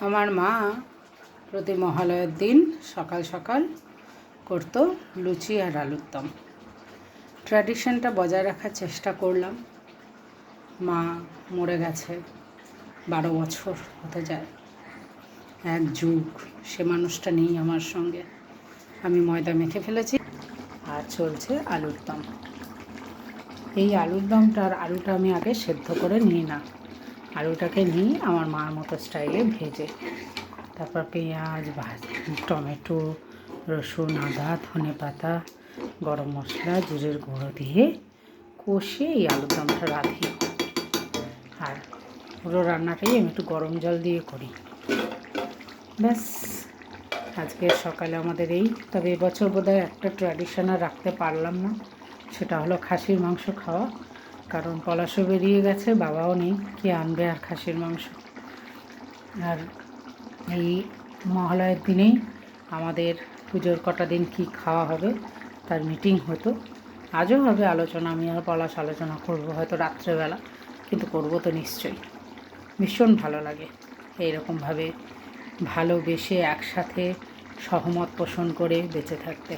আমার মা প্রতি মহালয়ার দিন সকাল সকাল করতো লুচি আর আলুর দম। ট্র্যাডিশনটা বজায় রাখার চেষ্টা করলাম। মা মরে গেছে, 12 বছর হতে যায়, এক যুগ। সে মানুষটা নেই আমার সঙ্গে। আমি ময়দা মেখে ফেলেছি আর চলছে আলুর দম। এই আলুর দমটার আলুটা আমি আগে সেদ্ধ করে নিই না, আলুটাকে নিই আমার মার মতো স্টাইলে ভেজে, তারপর পেঁয়াজ, টমেটো, রসুন, আদা, ধনে পাতা, গরম মশলা, জিরের গুঁড়ো দিয়ে কষে এই আলুর দমটা রাঁধি। আর পুরো রান্নাটাই আমি একটু গরম জল দিয়ে করি। ব্যাস, আজকের সকালে আমাদের এই। তবে এবছর বোধহয় একটা ট্র্যাডিশন আর রাখতে পারলাম না, সেটা হলো খাসির মাংস খাওয়া। কারণ পলাশও বেরিয়ে গেছে, বাবাও নেই, কে আনবে আর খাসির মাংস। আর এই মহালয়ের দিনেই আমাদের পুজোর কটা দিন কি খাওয়া হবে তার মিটিং হতো। আজও হবে আলোচনা, আমি আর পলাশ আলোচনা করব হয়তো রাত্রেবেলা, কিন্তু করবো তো নিশ্চয়ই। ভীষণ ভালো লাগে এইরকমভাবে ভালোবেসে একসাথে সহমত পোষণ করে বেঁচে থাকতে।